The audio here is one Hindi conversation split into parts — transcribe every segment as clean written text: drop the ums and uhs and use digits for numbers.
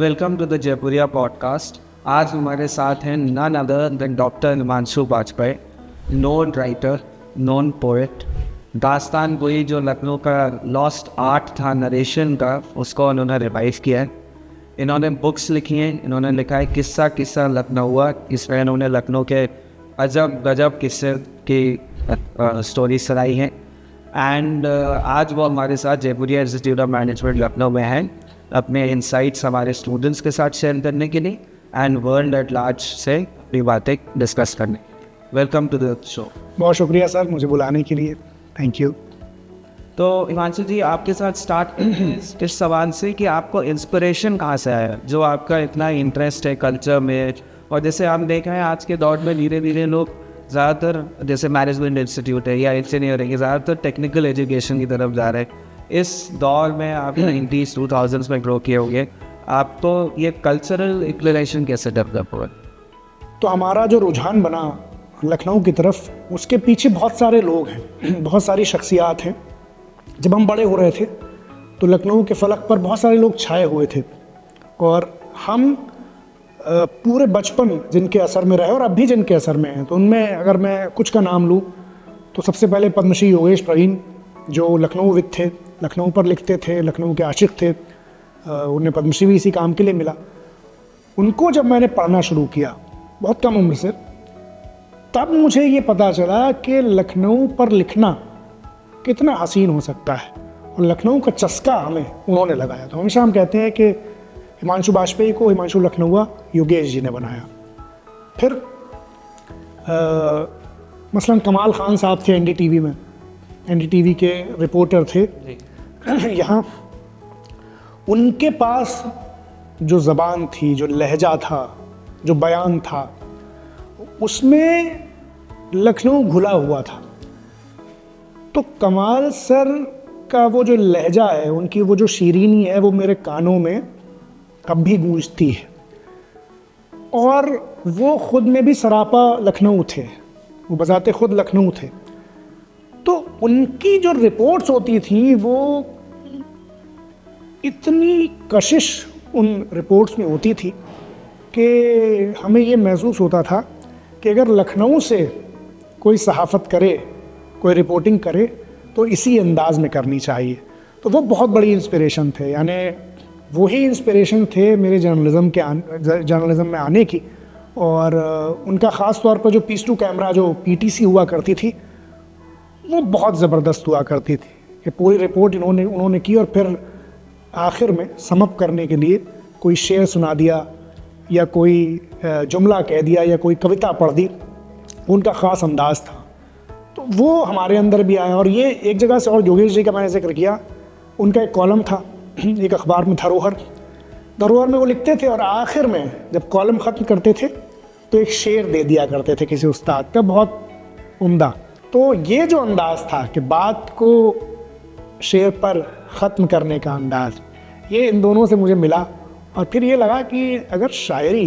Welcome to the Jaipuria podcast. आज हमारे साथ हैं none other than doctor Himanshu Vajpayee, known writer, known poet. दास्तान गोई जो लखनऊ का लॉस्ट आर्ट था नरेशन का, उसको उन्होंने रिवाइव किया है। इन्होंने बुक्स लिखी हैं, इन्होंने लिखा है किस्सा किस्सा लखनऊ हुआ, इसमें इन्होंने लखनऊ के अजब गजब किस्से की स्टोरी सुनाई है। एंड आज वो हमारे साथ Jaipuria institute of management Lucknow में हैं, अपने इंसाइट्स हमारे स्टूडेंट्स के साथ शेयर करने के लिए एंड वर्ल्ड एट लार्ज से अपनी बातें डिस्कस करने। Welcome to the show. बहुत शुक्रिया सर मुझे बुलाने के लिए, थैंक यू। तो हिमांशु जी, आपके साथ स्टार्ट इस सवाल से कि आपको इंस्पिरेशन कहाँ से आया, जो आपका इतना इंटरेस्ट है कल्चर में। और जैसे आप देख रहे हैं आज के दौर में धीरे धीरे लोग ज़्यादातर जैसे मैनेजमेंट इंस्टीट्यूट है या इंजीनियरिंग, ज़्यादातर टेक्निकल एजुकेशन की तरफ जा रहे हैं। इस दौर में आप 90s 2000s में ग्रो किए होंगे, आपको ये कल्चरल इंक्लिनेशन कैसे डेवलप हुआ? तो हमारा जो रुझान बना लखनऊ की तरफ, उसके पीछे बहुत सारे लोग हैं, बहुत सारी शख्सियात हैं। जब हम बड़े हो रहे थे तो लखनऊ के फलक पर बहुत सारे लोग छाए हुए थे और हम पूरे बचपन जिनके असर में रहे और अब भी जिनके असर में हैं, तो उनमें अगर मैं कुछ का नाम लूँ तो सबसे पहले पद्मश्री योगेश प्रवीण, जो लखनऊविद थे, लखनऊ पर लिखते थे, लखनऊ के आशिक थे। उन्हें पद्मश्री भी इसी काम के लिए मिला। उनको जब मैंने पढ़ना शुरू किया बहुत कम उम्र से, तब मुझे ये पता चला कि लखनऊ पर लिखना कितना हसीन हो सकता है और लखनऊ का चस्का हमें उन्होंने लगाया। तो हमेशा हम कहते हैं कि हिमांशु वाजपेयी को हिमांशु लखनऊआ योगेश जी ने बनाया। फिर मसलन कमाल खान साहब थे एनडीटीवी में, एनडीटीवी के रिपोर्टर थे यहाँ। उनके पास जो ज़बान थी, जो लहजा था, जो बयान था, उसमें लखनऊ घुला हुआ था। तो कमाल सर का वो जो लहजा है, उनकी वो जो शीरीनी है, वो मेरे कानों में अब भी गूंजती है। और वो खुद में भी सरापा लखनऊ थे, वो बजाते खुद लखनऊ थे। तो उनकी जो रिपोर्ट्स होती थी, वो इतनी कशिश उन रिपोर्ट्स में होती थी कि हमें ये महसूस होता था कि अगर लखनऊ से कोई सहाफ़त करे, कोई रिपोर्टिंग करे, तो इसी अंदाज में करनी चाहिए। तो वो बहुत बड़ी इंस्पिरेशन थे, यानी वही इंस्पिरेशन थे मेरे जर्नलिज़म में आने की। और उनका ख़ास तौर पर जो पीस टू कैमरा जो पीटीसी हुआ करती थी, वो बहुत ज़बरदस्त हुआ करती थी कि पूरी रिपोर्ट उन्होंने की और फिर आखिर में समअप करने के लिए कोई शेर सुना दिया या कोई जुमला कह दिया या कोई कविता पढ़ दी। उनका ख़ास अंदाज़ था, तो वो हमारे अंदर भी आया। और ये एक जगह से, और योगेश जी का मैंने जिक्र किया, उनका एक कॉलम था एक अखबार में, धरोहर में वो लिखते थे और आखिर में जब कॉलम ख़त्म करते थे तो एक शेर दे दिया करते थे किसी उस्ताद का, बहुत उम्दा। तो ये जो अंदाज़ था कि बात को शेर पर ख़त्म करने का अंदाज़, ये इन दोनों से मुझे मिला। और फिर ये लगा कि अगर शायरी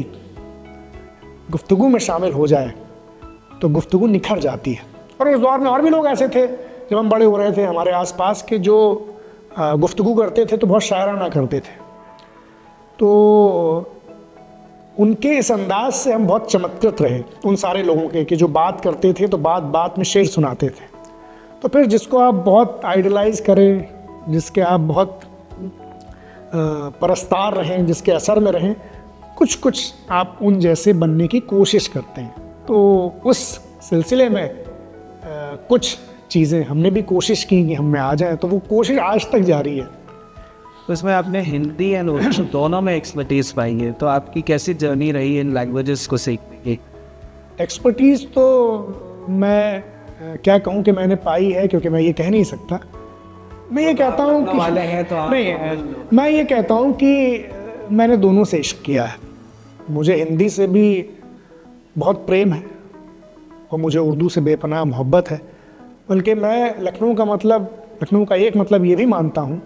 गुफ्तगू में शामिल हो जाए तो गुफ्तगू निखर जाती है। और उस दौर में और भी लोग ऐसे थे, जब हम बड़े हो रहे थे हमारे आसपास के, जो गुफ्तगू करते थे तो बहुत शायराना करते थे। तो उनके इस अंदाज से हम बहुत चमत्कृत रहे, उन सारे लोगों के, कि जो बात करते थे तो बात बात में शेर सुनाते थे। तो फिर जिसको आप बहुत आइडलाइज करें, जिसके आप बहुत परस्तार रहें, जिसके असर में रहें, कुछ कुछ आप उन जैसे बनने की कोशिश करते हैं। तो उस सिलसिले में कुछ चीज़ें हमने भी कोशिश की कि हम में आ जाएं, तो वो कोशिश आज तक जारी है। तो इसमें आपने हिंदी एंड उर्दू दोनों में एक्सपर्टीज़ पाई है, तो आपकी कैसी जर्नी रही इन लैंग्वेजेस को सीखने की? एक्सपर्टीज़ तो मैं क्या कहूँ कि मैंने पाई है, क्योंकि मैं ये कह नहीं सकता। मैं ये कहता हूँ कि मैं ये कहता हूँ कि मैंने दोनों से इश्क किया है। मुझे हिंदी से भी बहुत प्रेम है और मुझे उर्दू से बेपनाह मोहब्बत है। बल्कि मैं लखनऊ का एक मतलब ये भी मानता हूँ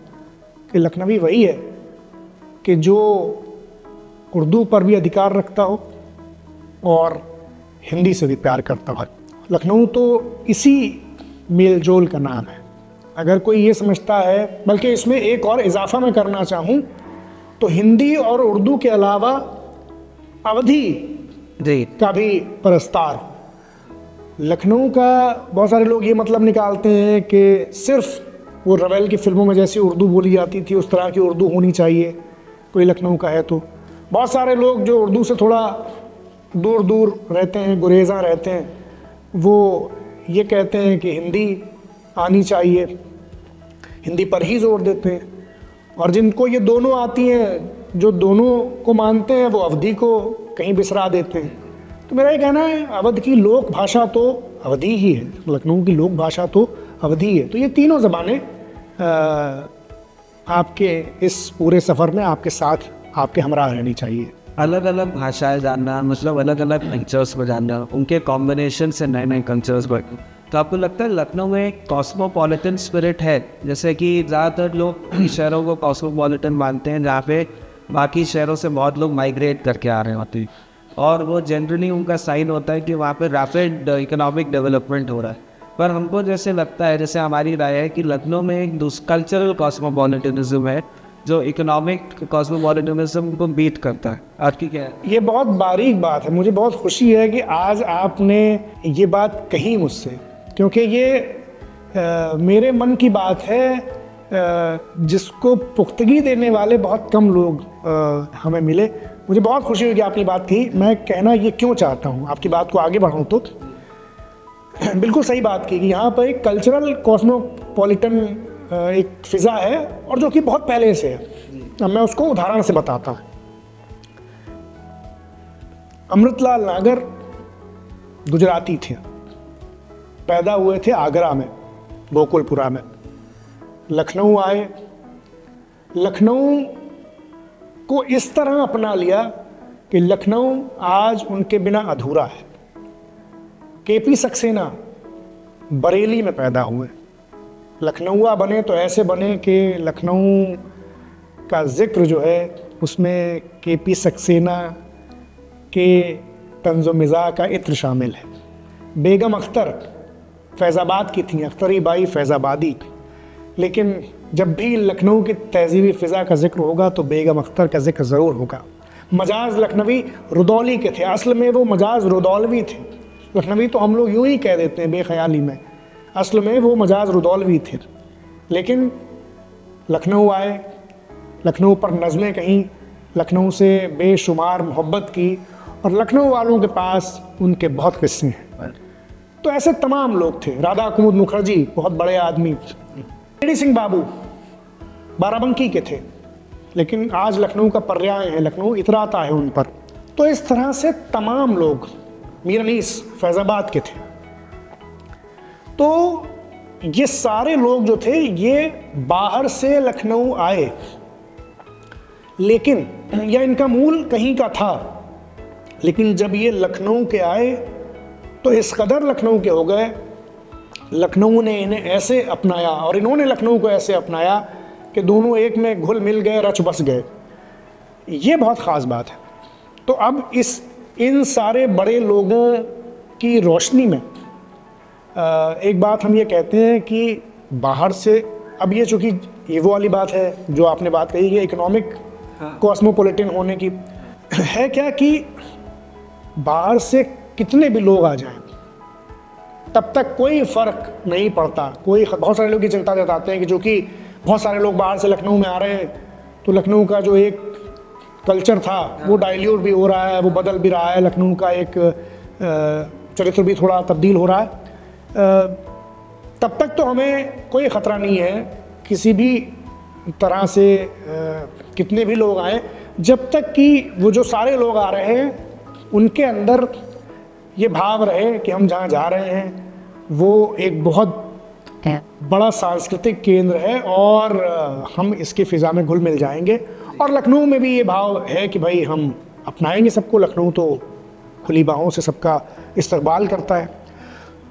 कि लखनवी वही है कि जो उर्दू पर भी अधिकार रखता हो और हिंदी से भी प्यार करता हो। लखनऊ तो इसी मेल जोल का नाम है। अगर कोई ये समझता है, बल्कि इसमें एक और इजाफा मैं करना चाहूँ तो हिंदी और उर्दू के अलावा अवधी जी का भी प्रस्तार। लखनऊ का बहुत सारे लोग ये मतलब निकालते हैं कि सिर्फ वो रवेल की फिल्मों में जैसी उर्दू बोली जाती थी उस तरह की उर्दू होनी चाहिए कोई लखनऊ का है तो। बहुत सारे लोग जो उर्दू से थोड़ा दूर दूर रहते हैं, गुरेज़ा रहते हैं, वो ये कहते हैं कि हिंदी आनी चाहिए, हिंदी पर ही जोर देते हैं। और जिनको ये दोनों आती हैं, जो दोनों को मानते हैं, वो अवधी को कहीं बिसरा देते हैं। तो मेरा ये कहना है अवध की लोक भाषा तो अवधी ही है, लखनऊ की लोक भाषा तो अवधी है। तो ये तीनों ज़बानें आपके इस पूरे सफ़र में आपके साथ, आपके हमरा रहनी चाहिए। अलग अलग भाषाएं जानना, मतलब अलग अलग कल्चर्स को जानना, उनके कॉम्बिनेशन से नए नए कल्चर्स बने। तो आपको लगता है लखनऊ में एक कॉस्मोपॉलिटन स्पिरिट है? जैसे कि ज़्यादातर लोग शहरों को कॉस्मोपॉलिटन मानते हैं, जहाँ पे बाकी शहरों से बहुत लोग माइग्रेट करके आ रहे होते हैं, और वो जनरली उनका साइन होता है कि वहाँ पे रैपिड इकोनॉमिक डेवलपमेंट हो रहा है। पर हमको जैसे लगता है, जैसे हमारी राय है कि लखनऊ में एक कल्चरल कॉस्मोपॉलिटनिज्म है जो इकोनॉमिक कॉस्मोपॉलिटनिज्म को बीट करता है। आपकी क्या है? ये बहुत बारीक बात है, मुझे बहुत खुशी है कि आज आपने ये बात कही मुझसे, क्योंकि ये मेरे मन की बात है जिसको पुख्तगी देने वाले बहुत कम लोग हमें मिले। मुझे बहुत खुशी हुई कि आपने बात कही। मैं कहना ये क्यों चाहता हूँ, आपकी बात को आगे बढ़ाऊँ तो बिल्कुल सही बात की कि यहाँ पर एक कल्चरल कॉस्मोपॉलिटन एक फ़िज़ा है, और जो कि बहुत पहले से है। अब मैं उसको उदाहरण से बताता हूँ। अमृतलाल नागर गुजराती थे, पैदा हुए थे आगरा में, गोकुलपुरा में। लखनऊ आए, लखनऊ को इस तरह अपना लिया कि लखनऊ आज उनके बिना अधूरा है। केपी सक्सेना बरेली में पैदा हुए, लखनऊआ बने तो ऐसे बने कि लखनऊ का जिक्र जो है उसमें केपी सक्सेना के तंज़ो मिज़ाज का इत्र शामिल है। बेगम अख्तर फैज़ाबाद की थी, अख्तरी बाई फैज़ाबादी, लेकिन जब भी लखनऊ की तहज़ीबी फ़िज़ा का जिक्र होगा तो बेगम अख्तर का जिक्र ज़रूर होगा। मजाज लखनवी रुदौली के थे, असल में वो मजाज रुदौलवी थे। लखनवी तो हम लोग यूँ ही कह देते हैं बेख्याली में, असल में वो मजाज रुदौलवी थे। लेकिन लखनऊ आए, लखनऊ पर नज़में कहीं, लखनऊ से बेशुमार मोहब्बत की, और लखनऊ वालों के पास उनके बहुत किस्से हैं। तो ऐसे तमाम लोग थे। राधा कुमुद मुखर्जी बहुत बड़े आदमी, टेडी सिंह बाबू बाराबंकी के थे, लेकिन आज लखनऊ का पर्याय है, लखनऊ इतराता है उन पर। तो इस तरह से तमाम लोग, मीर अनीस फैज़ाबाद के थे। तो ये सारे लोग जो थे ये बाहर से लखनऊ आए, लेकिन या इनका मूल कहीं का था, लेकिन जब ये लखनऊ के आए तो इस कदर लखनऊ के हो गए, लखनऊ ने इन्हें ऐसे अपनाया और इन्होंने लखनऊ को ऐसे अपनाया कि दोनों एक में घुल मिल गए, रच बस गए। ये बहुत ख़ास बात है। तो अब इन सारे बड़े लोगों की रोशनी में एक बात हम ये कहते हैं कि बाहर से, अब ये चूँकि ये वो वाली बात है जो आपने बात कही कि इकोनॉमिक कॉस्मोपॉलिटन होने की है, क्या कि बाहर से कितने भी लोग आ जाएं तब तक कोई फ़र्क नहीं पड़ता। बहुत सारे लोग ये चिंता जताते हैं कि जो कि बहुत सारे लोग बाहर से लखनऊ में आ रहे हैं तो लखनऊ का जो एक कल्चर था वो डाइल्यूट भी हो रहा है, वो बदल भी रहा है, लखनऊ का एक चरित्र भी थोड़ा तब्दील हो रहा है। तब तक तो हमें कोई ख़तरा नहीं है किसी भी तरह से, कितने भी लोग आए, जब तक कि वो जो सारे लोग आ रहे हैं उनके अंदर ये भाव रहे कि हम जहाँ जा रहे हैं वो एक बहुत बड़ा सांस्कृतिक केंद्र है और हम इसकी फ़िज़ा में घुल मिल जाएंगे। और लखनऊ में भी ये भाव है कि भाई हम अपनाएंगे सबको, लखनऊ तो खुली बाहों से सबका इस्तकबाल करता है।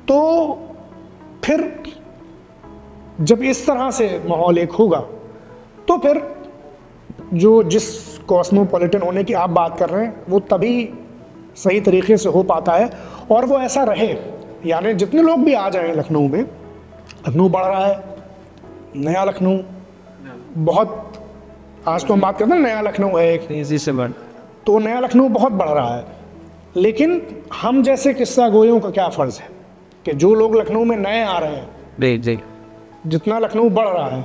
तो फिर जब इस तरह से माहौल एक होगा तो फिर जो जिस कॉस्मोपॉलिटन होने की आप बात कर रहे हैं वो तभी सही तरीके से हो पाता है, और वो ऐसा रहे। यानी जितने लोग भी आ जाएं लखनऊ में, लखनऊ बढ़ रहा है, नया लखनऊ बहुत आज तो हम बात करते हैं नया लखनऊ है एक, तेजी से बढ़। तो नया लखनऊ बहुत बढ़ रहा है, लेकिन हम जैसे किस्सा गोयों का क्या फ़र्ज़ है कि जो लोग लखनऊ में नए आ रहे हैं, जी जी जितना लखनऊ बढ़ रहा है,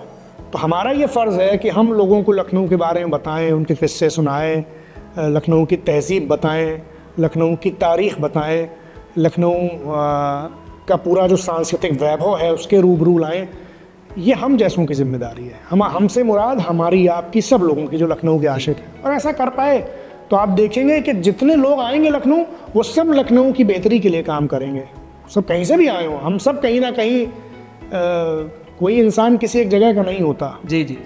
तो हमारा ये फ़र्ज़ है कि हम लोगों को लखनऊ के बारे में बताएं, उनके किस्से सुनाएं, लखनऊ की तहज़ीब बताएं, लखनऊ की तारीख़ बताएं, लखनऊ का पूरा जो सांस्कृतिक वैभव है उसके रूबरू लाएं। ये हम जैसों की जिम्मेदारी है। हमसे मुराद हमारी, आपकी, सब लोगों की जो लखनऊ के आशिक हैं। और ऐसा कर पाए तो आप देखेंगे कि जितने लोग आएंगे लखनऊ, वो सब लखनऊ की बेहतरी के लिए काम करेंगे। सब कहीं से भी आए हों, हम सब कहीं ना कहीं कोई इंसान किसी एक जगह का नहीं होता। जी जी।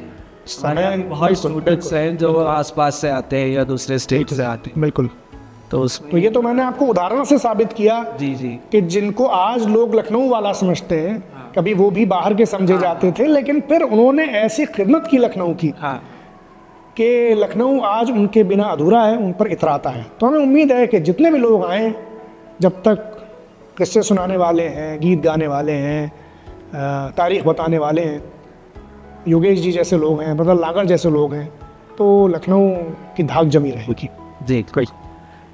बहुत स्टूडेंट्स हैं जो आसपास से आते हैं या दूसरे स्टेट से आते हैं। बिल्कुल। तो उसमें तो ये तो मैंने आपको उदाहरण से साबित किया जी जी कि जिनको आज लोग लखनऊ वाला समझते हैं, कभी वो भी बाहर के समझे जाते थे, लेकिन फिर उन्होंने ऐसी खिदमत की लखनऊ की हाँ कि लखनऊ आज उनके बिना अधूरा है, उन पर इतराता है। तो हमें उम्मीद है कि जितने भी लोग आएँ, जब तक किस्से सुनाने वाले हैं, गीत गाने वाले हैं, तारीख़ बताने वाले हैं, योगेश जी जैसे लोग हैं, बदल लागर जैसे लोग हैं, तो लखनऊ की धाक जमी रहेगी। जी। कोई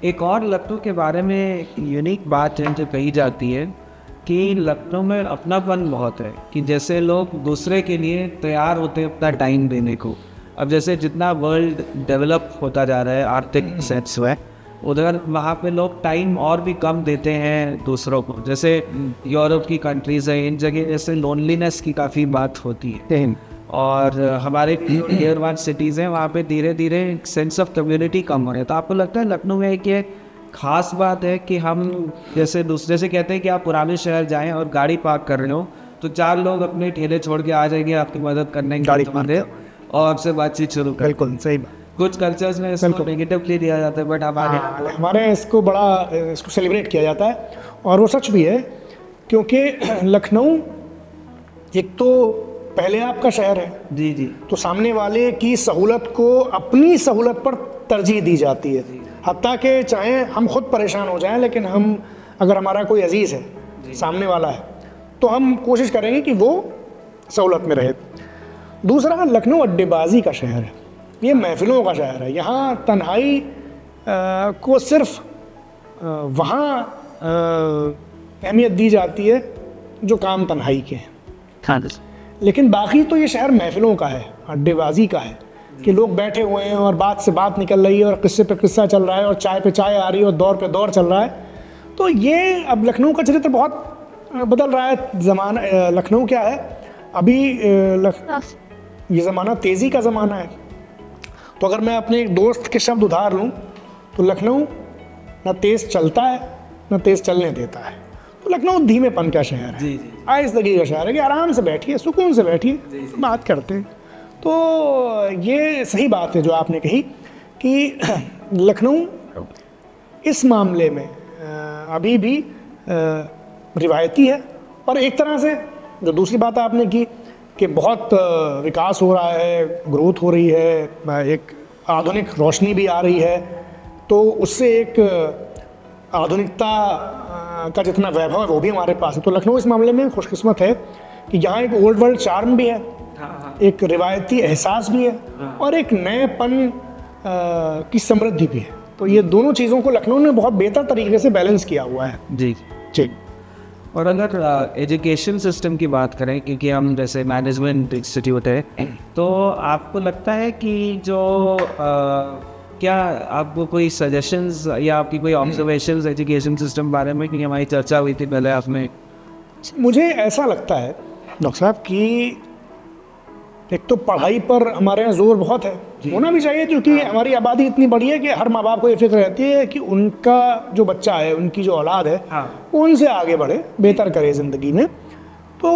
एक और लखनऊ के बारे में यूनिक बात है जो कही जाती है कि लखनऊ में अपनापन बहुत है, कि जैसे लोग दूसरे के लिए तैयार होते हैं अपना टाइम देने को। अब जैसे जितना वर्ल्ड डेवलप होता जा रहा है आर्थिक सेंस में, उधर वहाँ पे लोग टाइम और भी कम देते हैं दूसरों को। जैसे यूरोप की कंट्रीज़ है, इन जगह जैसे लोनलीनेस की काफ़ी बात होती है, और हमारे टियर 1 सिटीज़ हैं, वहाँ पे धीरे धीरे सेंस ऑफ कम्युनिटी कम हो रहा है। तो आपको लगता है लखनऊ में एक ये ख़ास बात है कि हम जैसे दूसरे से कहते हैं कि आप पुराने शहर जाएं और गाड़ी पार्क कर रहे हो तो 4 लोग अपने ठेले छोड़ के आ जाएंगे आपकी मदद करने की, गाड़ी तुम्हारे और आपसे बातचीत शुरू कर। बिल्कुल सही बात। कुछ कल्चर्स में इसको नेगेटिवली दिया जाता है, बट हमारे इसको सेलिब्रेट किया जाता है, और वो सच भी है, क्योंकि लखनऊ एक तो पहले आपका शहर है, जी जी तो सामने वाले की सहूलत को अपनी सहूलत पर तरजीह दी जाती है। हत्ता कि चाहे हम खुद परेशान हो जाएं, लेकिन हम अगर हमारा कोई अजीज़ है, सामने वाला है, तो हम कोशिश करेंगे कि वो सहूलत में रहे। दूसरा, लखनऊ अड्डेबाजी का शहर है, ये महफिलों का शहर है। यहाँ तन्हाई को सिर्फ वहाँ अहमियत दी जाती है जो काम तन्हाई के हैं, लेकिन बाकी तो ये शहर महफिलों का है, अड्डेबाजी का है, कि लोग बैठे हुए हैं और बात से बात निकल रही है और किस्से पे किस्सा चल रहा है और चाय पे चाय आ रही है और दौर पे दौर चल रहा है। तो ये अब लखनऊ का चरित्र बहुत बदल रहा है। ज़माना लखनऊ क्या है अभी, ये ज़माना तेज़ी का ज़माना है। तो अगर मैं अपने एक दोस्त के शब्द उधार लूँ तो लखनऊ ना तेज़ चलता है ना तेज़ चलने देता है। तो लखनऊ धीमेपन का शहर है, आहिस्तगी का शहर है कि आराम से बैठिए, सुकून से बैठिए, बात करते हैं। तो ये सही बात है जो आपने कही कि लखनऊ इस मामले में अभी भी रिवायती है। और एक तरह से जो दूसरी बात आपने की कि बहुत विकास हो रहा है, ग्रोथ हो रही है, एक आधुनिक रोशनी भी आ रही है, तो उससे एक आधुनिकता का जितना वैभव है वो भी हमारे पास है। तो लखनऊ इस मामले में खुशकिस्मत है कि यहाँ एक ओल्ड वर्ल्ड चार्म भी है, एक रिवायती एहसास भी है, और एक नएपन की समृद्धि भी है। तो ये दोनों चीज़ों को लखनऊ ने बहुत बेहतर तरीके से बैलेंस किया हुआ है। जी जी। और अगर एजुकेशन सिस्टम की बात करें, क्योंकि हम जैसे मैनेजमेंट इंस्टीट्यूट है, तो आपको लगता है कि जो क्या आपको कोई सजेशंस या आपकी कोई ऑब्जर्वेशंस एजुकेशन सिस्टम बारे में, क्योंकि हमारी चर्चा हुई थी पहले आपने? मुझे ऐसा लगता है डॉक्टर साहब कि एक तो पढ़ाई पर हमारे यहाँ जोर बहुत है, होना भी चाहिए, क्योंकि हमारी आबादी इतनी बड़ी है कि हर माँ बाप को ये फिक्र रहती है कि उनका जो बच्चा है, उनकी जो औलाद है, वो उनसे आगे बढ़े, बेहतर करे ज़िंदगी में। तो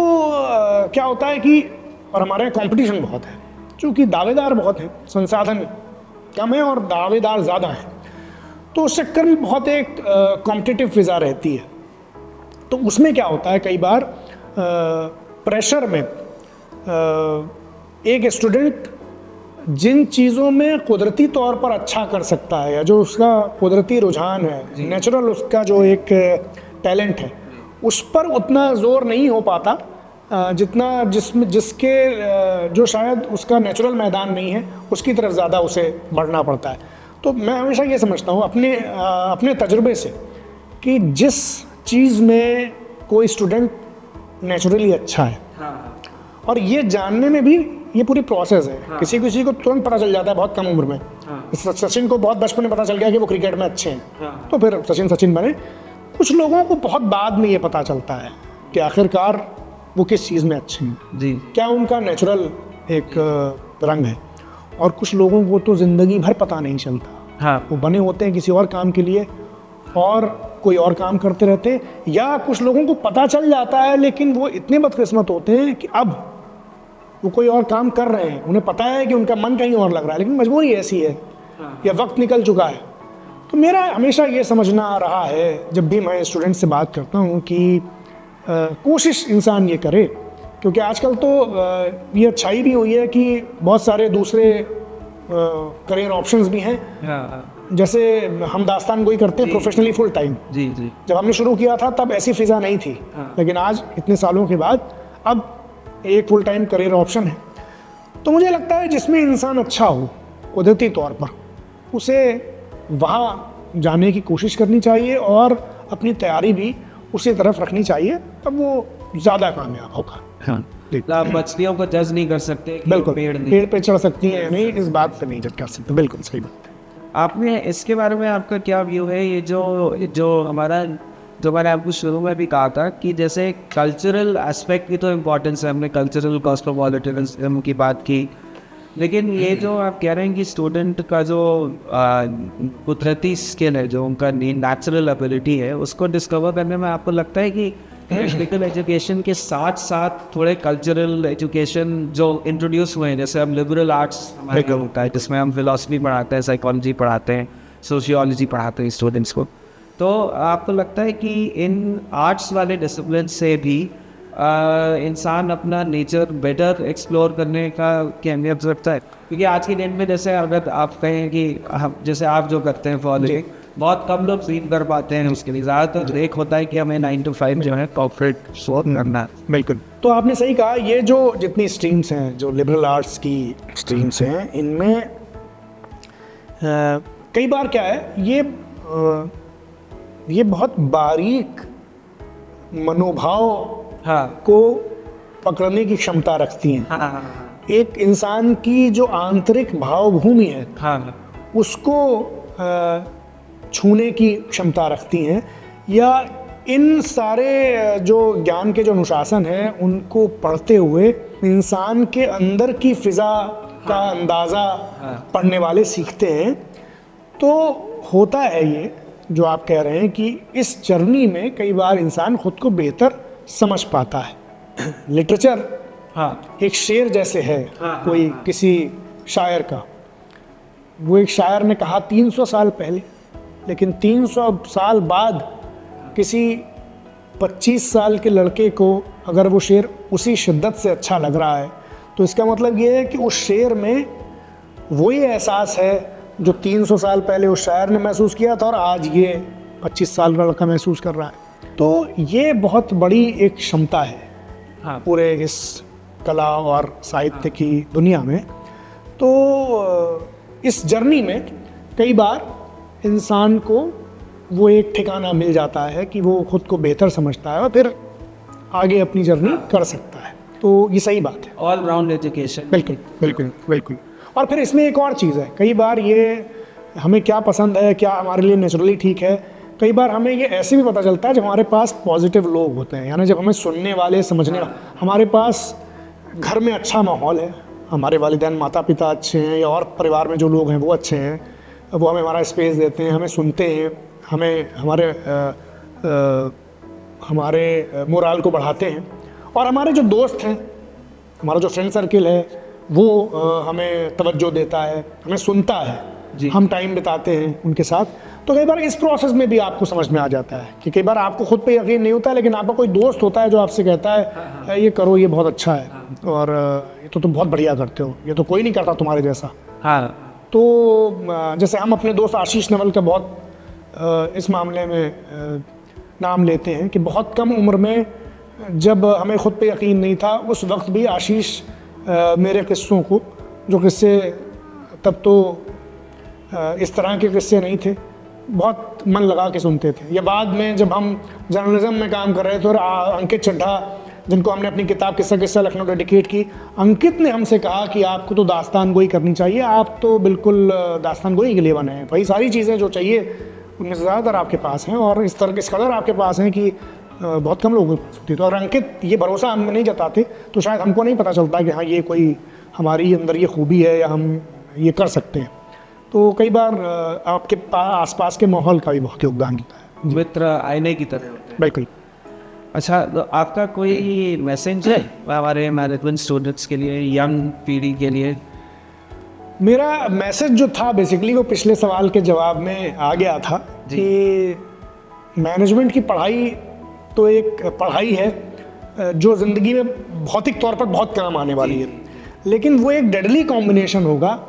क्या होता है कि, और हमारे यहाँ कॉम्पिटिशन बहुत है, चूँकि दावेदार बहुत हैं, संसाधन कम है और दावेदार ज़्यादा हैं, तो उस चक्कर में बहुत एक कॉम्पिटिटिव फिज़ा रहती है। तो उसमें क्या होता है, कई बार प्रेशर में एक स्टूडेंट जिन चीज़ों में कुदरती तौर पर अच्छा कर सकता है, या जो उसका कुदरती रुझान है, नेचुरल उसका जो एक टैलेंट है, उस पर उतना ज़ोर नहीं हो पाता जितना जिसमें जिसके जो शायद उसका नेचुरल मैदान नहीं है उसकी तरफ ज़्यादा उसे बढ़ना पड़ता है। तो मैं हमेशा ये समझता हूँ अपने तजुर्बे से कि जिस चीज़ में कोई स्टूडेंट नेचुरली अच्छा है, और ये जानने में भी ये पूरी प्रोसेस है। किसी किसी को तुरंत पता चल जाता है बहुत कम उम्र में। सचिन को बहुत बचपन में पता चल गया कि वो क्रिकेट में अच्छे हैं, तो फिर सचिन बने। कुछ लोगों को बहुत बाद में ये पता चलता है कि आखिरकार वो किस चीज़ में अच्छे हैं जी, क्या उनका नेचुरल एक रंग है। और कुछ लोगों को तो ज़िंदगी भर पता नहीं चलता, हाँ वो बने होते हैं किसी और काम के लिए और कोई और काम करते रहते हैं, या कुछ लोगों को पता चल जाता है लेकिन वो इतने बदकिस्मत होते हैं कि अब वो कोई और काम कर रहे हैं, उन्हें पता है कि उनका मन कहीं और लग रहा है लेकिन मजबूरी ऐसी है या वक्त निकल चुका है। तो मेरा हमेशा ये समझना रहा है जब भी मैं स्टूडेंट से बात करता हूँ कि कोशिश इंसान ये करे, क्योंकि आजकल तो ये अच्छाई भी हुई है कि बहुत सारे दूसरे करियर ऑप्शंस भी हैं। जैसे हम दास्तान गोई करते हैं प्रोफेशनली फुल टाइम। जी जी, जब हमने शुरू किया था तब ऐसी फिजा नहीं थी, लेकिन आज इतने सालों के बाद अब एक फुल टाइम करियर ऑप्शन है। तो मुझे लगता है जिसमें इंसान अच्छा हो कुदरती तौर पर उसे वहाँ जाने की कोशिश करनी चाहिए और अपनी तैयारी भी उसी तरफ रखनी चाहिए, तब वो ज़्यादा कामयाब होगा। हाँ, आप मछलियों को जज नहीं कर सकते कि बिल्कुल, पेड़ पे चढ़ सकती हैं या नहीं, इस बात पे नहीं जज कर सकते। बिल्कुल सही बात है। आपने इसके बारे में आपका क्या व्यू है? ये जो हमारा जो मैंने आपको शुरू में भी कहा था कि जैसे कल्चरल एस्पेक्ट की तो इम्पोर्टेंस है, हमने कल्चरल कॉस्मोपॉलिटनिज्म की बात की, लेकिन ये जो आप कह रहे हैं कि स्टूडेंट का जो कुदरती स्किल है, जो उनका नेचुरल एबिलिटी है, उसको डिस्कवर करने में आपको लगता है कि टेक्निकल एजुकेशन के साथ साथ थोड़े कल्चरल एजुकेशन जो इंट्रोड्यूस हुए हैं, जैसे हम लिबरल आर्ट्स हमारे यहाँ होता है जिसमें हम फिलॉसफी पढ़ाते हैं, साइकोलॉजी पढ़ाते हैं, सोशियोलॉजी पढ़ाते हैं स्टूडेंट्स को, तो आपको लगता है कि इन आर्ट्स वाले डिसिप्लिन से भी इंसान अपना नेचर बेटर एक्सप्लोर करने का क्या अहमियत रखता है? क्योंकि आज की डेट में जैसे अगर आप कहें कि हम जैसे आप जो करते हैं फॉलोइंग, बहुत कम लोग फील कर पाते हैं उसके लिए, ज़्यादातर एक होता है कि हमें 9 to 5 जो है कॉर्पोरेट वर्क करना है। बिल्कुल, तो आपने सही कहा। ये जो जितनी स्ट्रीम्स हैं, जो लिबरल आर्ट्स की स्ट्रीम्स हैं, इनमें कई बार क्या है, ये बहुत बारीक मनोभाव को पकड़ने की क्षमता रखती हैं। एक इंसान की जो आंतरिक भावभूमि है उसको छूने की क्षमता रखती हैं, या इन सारे जो ज्ञान के जो अनुशासन हैं उनको पढ़ते हुए इंसान के अंदर की फिज़ा का अंदाज़ा पढ़ने वाले सीखते हैं। तो होता है ये जो आप कह रहे हैं कि इस जर्नी में कई बार इंसान खुद को बेहतर समझ पाता है। लिटरेचर एक शेर जैसे है, कोई किसी शायर का, वो एक शायर ने कहा 300 साल पहले, लेकिन 300 साल बाद किसी 25 साल के लड़के को अगर वो शेर उसी शिद्दत से अच्छा लग रहा है, तो इसका मतलब ये है कि उस शेर में वही एहसास है जो 300 साल पहले उस शायर ने महसूस किया था और आज ये 25 साल का लड़का महसूस कर रहा है। तो ये बहुत बड़ी एक क्षमता है पूरे इस कला और साहित्य की दुनिया में। तो इस जर्नी में कई बार इंसान को वो एक ठिकाना मिल जाता है कि वो खुद को बेहतर समझता है और फिर आगे अपनी जर्नी कर सकता है। तो ये सही बात है, ऑल राउंड एजुकेशन। बिल्कुल बिल्कुल बिल्कुल। और फिर इसमें एक और चीज़ है, कई बार ये हमें क्या पसंद है, क्या हमारे लिए नेचुरली ठीक है, कई बार हमें ये ऐसे भी पता चलता है जब हमारे पास पॉजिटिव लोग होते हैं, यानी जब हमें सुनने वाले, समझने वाले, हमारे पास घर में अच्छा माहौल है, हमारे वालिदैन माता पिता अच्छे हैं या और परिवार में जो लोग हैं वो अच्छे हैं, वो हमें हमारा स्पेस देते हैं, हमें सुनते हैं, हमें हमारे मोराल को बढ़ाते हैं, और हमारे जो दोस्त हैं, हमारा जो फ्रेंड सर्किल है वो हमें तवज्जो देता है, हमें सुनता है, हम टाइम बिताते हैं उनके साथ। तो कई बार इस प्रोसेस में भी आपको समझ में आ जाता है कि कई बार आपको खुद पे यकीन नहीं होता है, लेकिन आपका कोई दोस्त होता है जो आपसे कहता है ये करो, ये बहुत अच्छा है, और ये तो तुम बहुत बढ़िया करते हो, ये तो कोई नहीं करता तुम्हारे जैसा। तो जैसे हम अपने दोस्त आशीष नवल का बहुत इस मामले में नाम लेते हैं कि बहुत कम उम्र में जब हमें ख़ुद पे यकीन नहीं था, उस वक्त भी आशीष मेरे किस्सों को, जो किस्से तब तो इस तरह के किस्से नहीं थे, बहुत मन लगा के सुनते थे। या बाद में जब हम जर्नलिज्म में काम कर रहे थे और अंकित चड्ढा, जिनको हमने अपनी किताब किस्सा किस्सा लखनऊ डेडिकेट की, अंकित ने हमसे कहा कि आपको तो दास्तान गोई करनी चाहिए, आप तो बिल्कुल दास्तान गोई के लिए बने हैं भाई, सारी चीज़ें जो चाहिए उनमें से ज़्यादातर आपके पास हैं और इस तरह के इस कदर आपके पास हैं कि बहुत कम लोगों के पास होती है। तो अगर अंकित ये भरोसा हम नहीं जताते तो शायद हमको नहीं पता चलता कि हाँ ये कोई हमारी अंदर ये खूबी है या हम ये कर सकते हैं। तो कई बार आपके आसपास के माहौल का भी बहुत योगदान होता है। मित्र आईने की तरह होते हैं। बिल्कुल। अच्छा, तो आपका कोई मैसेज है हमारे मैनेजमेंट स्टूडेंट्स के लिए, यंग पीढ़ी के लिए? मेरा मैसेज जो था बेसिकली वो पिछले सवाल के जवाब में आ गया था कि मैनेजमेंट की पढ़ाई तो एक पढ़ाई है जो ज़िंदगी में भौतिक तौर पर बहुत काम आने वाली है, लेकिन वो एक डेडली कॉम्बिनेशन होगा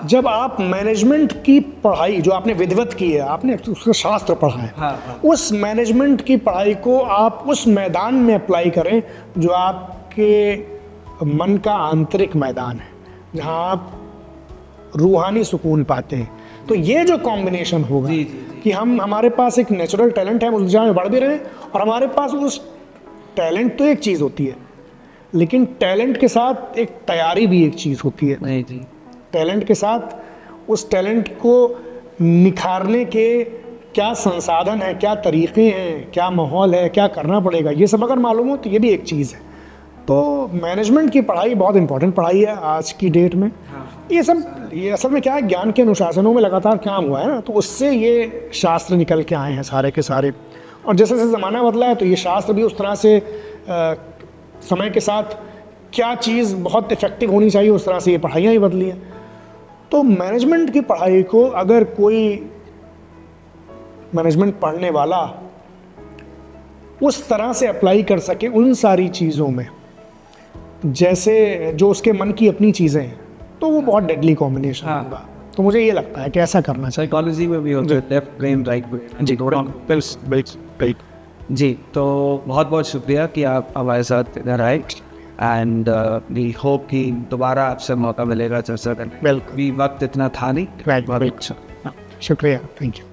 जब आप मैनेजमेंट की पढ़ाई जो आपने विधिवत की है, आपने उसका शास्त्र पढ़ा है, उस मैनेजमेंट की पढ़ाई को आप उस मैदान में अप्लाई करें जो आपके मन का आंतरिक मैदान है, जहाँ आप रूहानी सुकून पाते हैं। तो ये जो कॉम्बिनेशन होगा कि हमारे पास एक नेचुरल टैलेंट है, उस दिशा में बढ़ भी रहे हैं, और हमारे पास उस टैलेंट तो एक चीज़ होती है, लेकिन टैलेंट के साथ एक तैयारी भी एक चीज़ होती है। नहीं जी, टैलेंट के साथ उस टैलेंट को निखारने के क्या संसाधन है, क्या तरीक़े हैं, क्या माहौल है, क्या करना पड़ेगा, ये सब अगर मालूम हो तो ये भी एक चीज़ है। तो मैनेजमेंट की पढ़ाई बहुत इंपॉर्टेंट पढ़ाई है आज की डेट में। ये असल में क्या है, ज्ञान के अनुशासनों में लगातार काम हुआ है ना, तो उससे ये शास्त्र निकल के आए हैं सारे के सारे। और जैसे जैसे ज़माना बदला है तो ये शास्त्र भी उस तरह से समय के साथ क्या चीज़ बहुत इफ़ेक्टिव होनी चाहिए, उस तरह से ये पढ़ाइयाँ ही बदली हैं। तो मैनेजमेंट की पढ़ाई को अगर कोई मैनेजमेंट पढ़ने वाला उस तरह से अप्लाई कर सके उन सारी चीज़ों में जैसे जो उसके मन की अपनी चीज़ें हैं, तो वो बहुत डेडली कॉम्बिनेशन होगा। तो मुझे ये लगता है कि ऐसा करना चाहिए। साइकोलॉजी में भी होता है लेफ्ट ब्रेन राइट ब्रेन जी। तो बहुत बहुत शुक्रिया कि आप हमारे साथ इधर आए, एंड वी होप कि दोबारा आपसे मौका मिलेगा चर्चा करने। बिल्कुल, भी वक्त इतना था नहीं। शुक्रिया, थैंक यू।